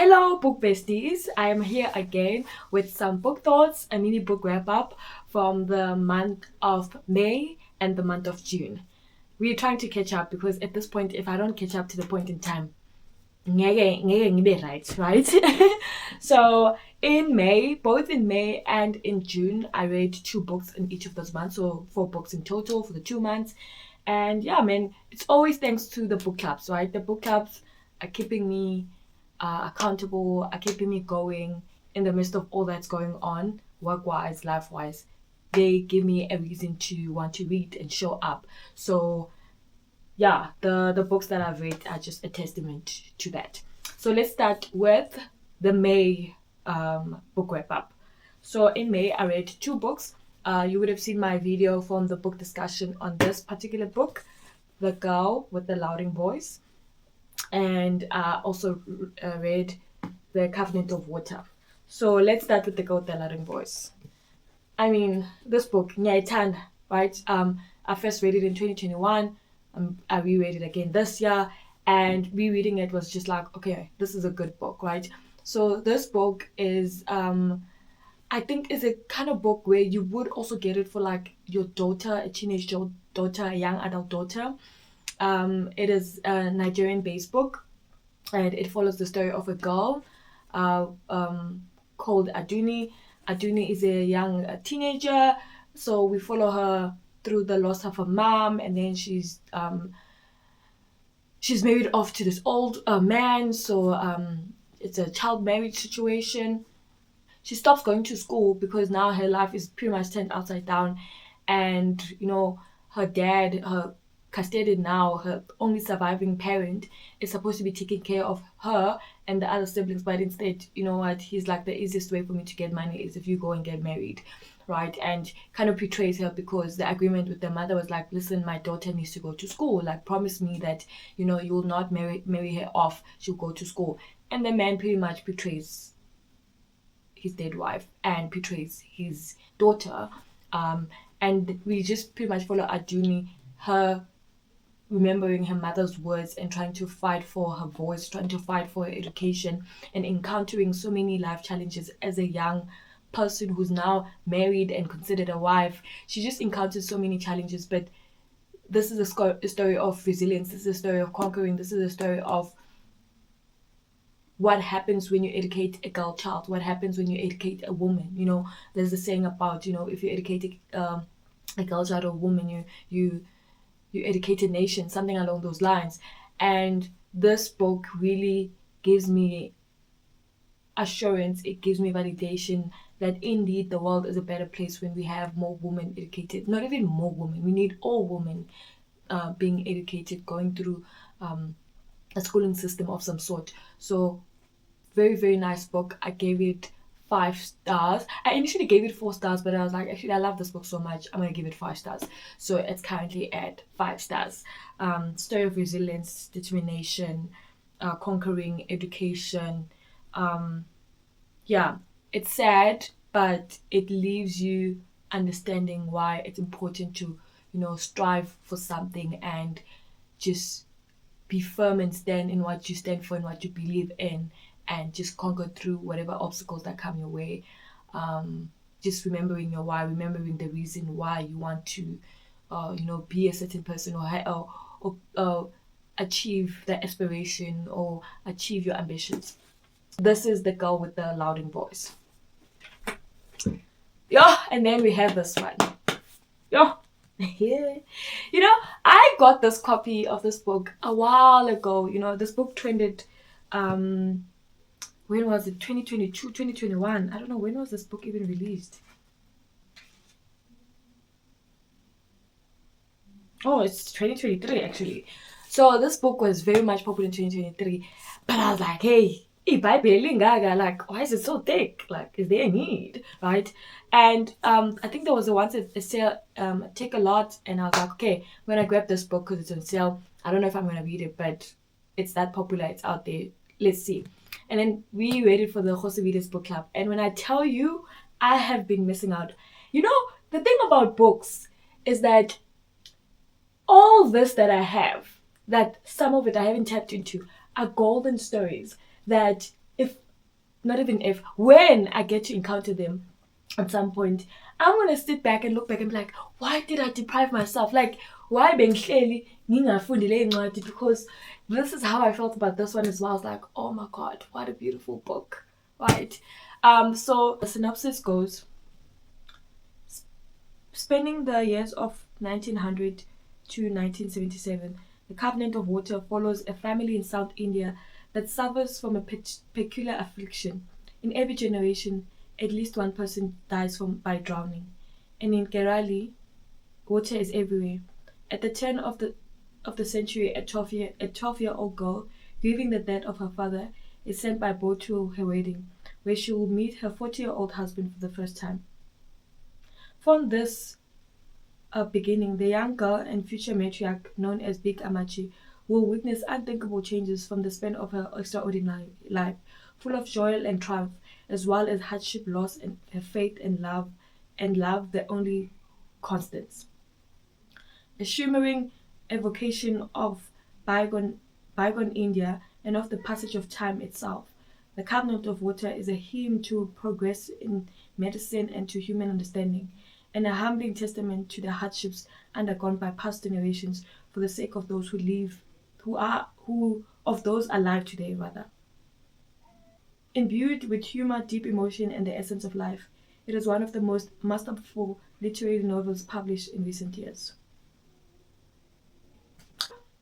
Hello, book besties. I am here again with some book thoughts, a mini book wrap up from the month of May and the month of June. We're trying to catch up because at this point, if I don't catch up to the point in time, ngeke ngibe right? So in May, both in May and in June, I read 2 books in each of those months, so 4 books in total for the 2 months. And yeah, man, it's always thanks to the book clubs, right? The book clubs are keeping me accountable, are keeping me going in the midst of all that's going on, work-wise, life-wise. They give me a reason to want to read and show up. So yeah, the books that I've read are just a testament to that. So let's start with the May book wrap up. So in May, I read 2 books. You would have seen my video from the book discussion on this particular book, The Girl with the Louding Voice, and also read The Covenant of Water. So let's start with The Girl with the Louding Voice. I mean, this book, Nyaitan, right? I first read it in 2021. I reread it again this year, and rereading it was just like, okay, this is a good book, right? So this book is, I think, is a kind of book where you would also get it for like your daughter, a teenage daughter, a young adult daughter. It is a Nigerian-based book, and it follows the story of a girl called Aduni. Aduni is a young teenager, so we follow her through the loss of her mom, and then she's married off to this old man, so it's a child marriage situation. She stops going to school because now her life is pretty much turned upside down, and her dad, her custodian now, her only surviving parent, is supposed to be taking care of her and the other siblings, but instead, you know what, he's like, the easiest way for me to get money is if you go and get married, right? And kind of betrays her because the agreement with the mother was like, listen, my daughter needs to go to school, like, promise me that you will not marry her off, she'll go to school. And the man pretty much betrays his dead wife and betrays his daughter, and we just pretty much follow Aduni, her remembering her mother's words and trying to fight for her voice, trying to fight for her education, and encountering so many life challenges as a young person who's now married and considered a wife. She just encounters so many challenges, but this is a story of resilience. This is a story of conquering. This is a story of what happens when you educate a girl child, what happens when you educate a woman. There's a saying about, if you educate a girl child or a woman, you educate a nation, something along those lines. And this book really gives me assurance, it gives me validation that indeed the world is a better place when we have more women educated. Not even more women, we need all women being educated, going through a schooling system of some sort. So very, very nice book. I gave it 5 stars. I initially gave it 4 stars, but I was like, actually, I love this book so much, I'm gonna give it 5 stars. So it's currently at 5 stars. Story of resilience, determination, conquering, education. Yeah, it's sad, but it leaves you understanding why it's important to strive for something and just be firm and stand in what you stand for and what you believe in, and just conquer through whatever obstacles that come your way. Just remembering your why, remembering the reason why you want to, be a certain person, or achieve the aspiration or achieve your ambitions. This is The Girl with the Louding Voice. Yeah, and then we have this one. Yeah. Yeah. I got this copy of this book a while ago. This book trended, when was it? 2022, 2021. I don't know, when was this book even released? Oh, it's 2023 actually. So this book was very much popular in 2023. But I was like, hey, like, why is it so thick? Like, is there a need? Right? And I think there was once a sale, Take a Lot, and I was like, okay, I'm gonna grab this book because it's on sale. I don't know if I'm gonna read it, but it's that popular, it's out there. Let's see. And then we waited for the Josevides book club. And when I tell you, I have been missing out. The thing about books is that all this that I have, that some of it I haven't tapped into, are golden stories that if not even if when I get to encounter them at some point, I'm gonna sit back and look back and be like, why did I deprive myself? Like, why bengihleli ngingafundi le ncwadi? Because this is how I felt about this one as well. I was like, oh my god, what a beautiful book, right? So the synopsis goes: spending the years of 1900 to 1977, the Covenant of Water follows a family in South India that suffers from a peculiar affliction. In every generation, at least one person dies by drowning. And in Kerala, water is everywhere. At the turn of the century, a 12-year-old girl, grieving the death of her father, is sent by boat to her wedding, where she will meet her 40-year-old husband for the first time. From this beginning, the young girl and future matriarch, known as Big Amachi, will witness unthinkable changes from the span of her extraordinary life, full of joy and triumph, as well as hardship, loss, and her faith and love, the only constants. A shimmering evocation of bygone India and of the passage of time itself. The Covenant of Water is a hymn to progress in medicine and to human understanding, and a humbling testament to the hardships undergone by past generations for the sake of those who of those alive today rather. Imbued with humor, deep emotion, and the essence of life, it is one of the most masterful literary novels published in recent years.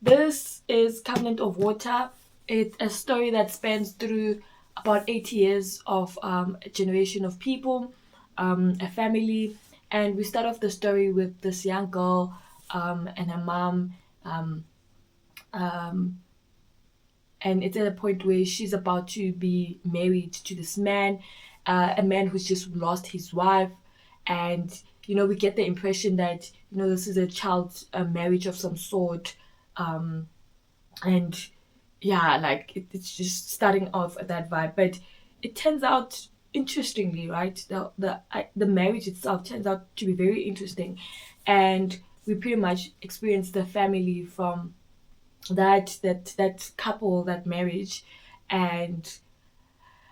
This is Covenant of Water. It's a story that spans through about 80 years of a generation of people, a family, and we start off the story with this young girl and her mom, um, um, and it's at a point where she's about to be married to this man, a man who's just lost his wife, and we get the impression that this is a child marriage of some sort, um, and yeah, like it's just starting off at that vibe, but it turns out interestingly, right? The marriage itself turns out to be very interesting, and we pretty much experience the family from that couple, that marriage, and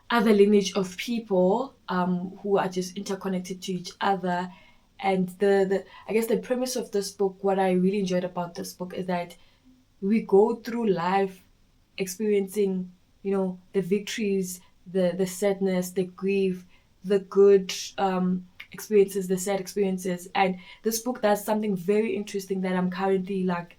other lineage of people who are just interconnected to each other. And the I guess the premise of this book, what I really enjoyed about this book, is that we go through life experiencing, the victories, the sadness, the grief, the good experiences, the sad experiences. And this book does something very interesting that I'm currently like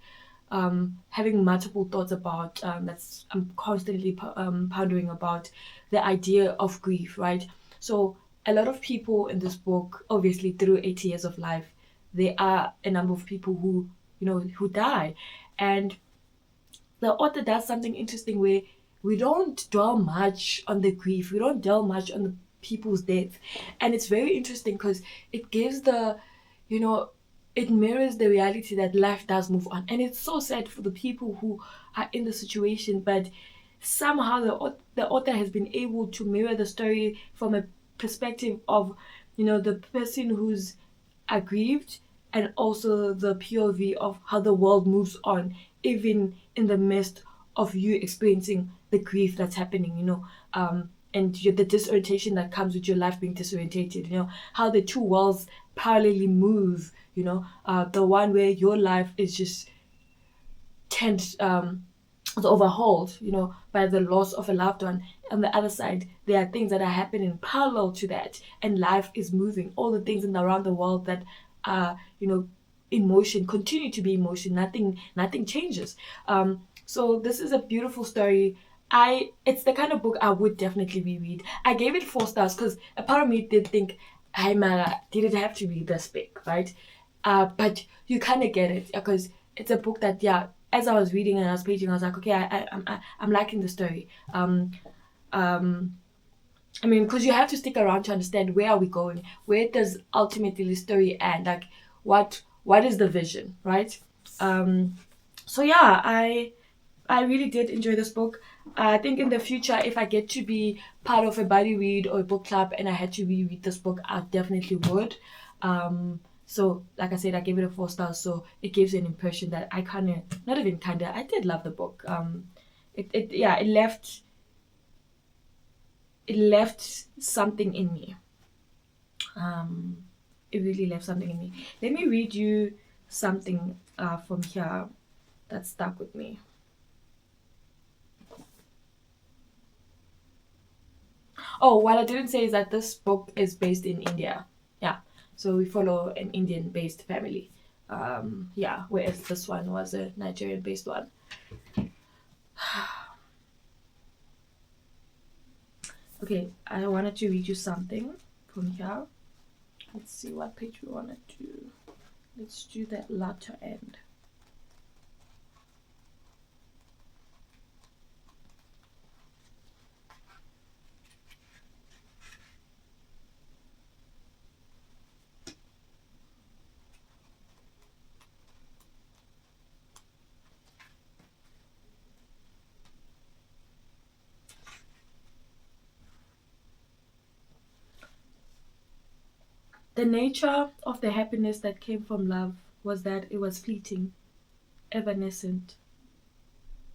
having multiple thoughts about. That's I'm constantly pondering about the idea of grief, right? So a lot of people in this book, obviously through 80 years of life, there are a number of people who die, and the author does something interesting where we don't dwell much on the grief, we don't dwell much on the people's death. And it's very interesting because it gives you know, it mirrors the reality that life does move on. And it's so sad for the people who are in the situation, but somehow the author has been able to mirror the story from a perspective of, the person who's aggrieved, and also the POV of how the world moves on, even in the midst of you experiencing the grief that's happening, and the disorientation that comes with your life being disorientated, how the two worlds parallelly move, the one where your life is just turned is overhauled, by the loss of a loved one. On the other side, there are things that are happening parallel to that, and life is moving. All the things around the world that are, in motion continue to be in motion. Nothing changes. So this is a beautiful story. It's the kind of book I would definitely reread. I gave it 4 stars because a part of me did think, "Hey Mara, did it have to be this big, right?" But you kind of get it because it's a book that, yeah, as I was reading and I was paging, I was like, okay, I'm liking the story. I mean, because you have to stick around to understand where are we going, where does ultimately the story end, like what is the vision, right? So yeah, I really did enjoy this book. I think in the future, if I get to be part of a buddy read or a book club and I had to reread this book, I definitely would. So, like I said, I gave it a 4 stars. So it gives an impression that I kind of, not even kind of, I did love the book. It left it left something in me. It really left something in me. Let me read you something from here that stuck with me. Oh, what I didn't say is that this book is based in India. Yeah, so we follow an Indian-based family. Yeah, whereas this one was a Nigerian-based one. Okay, I wanted to read you something from here. Let's see what page we want to do. Let's do that latter end. The nature of the happiness that came from love was that it was fleeting, evanescent.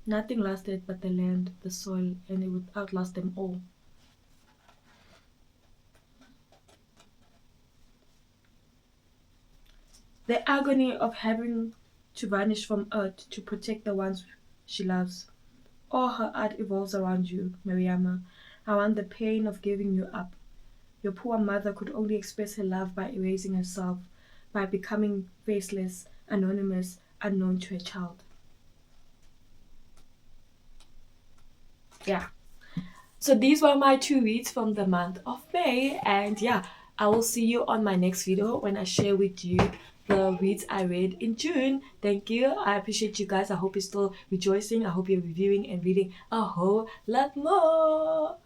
Nothing lasted but the land, the soil, and it would outlast them all. The agony of having to vanish from earth to protect the ones she loves. All her art evolves around you, Mariama, around the pain of giving you up. Your poor mother could only express her love by erasing herself, by becoming faceless, anonymous, unknown to a child. Yeah. So these were my two reads from the month of May, and yeah, I will see you on my next video when I share with you the reads I read in June. Thank you. I appreciate you guys. I hope you're still rejoicing. I hope you're reviewing and reading a whole lot more.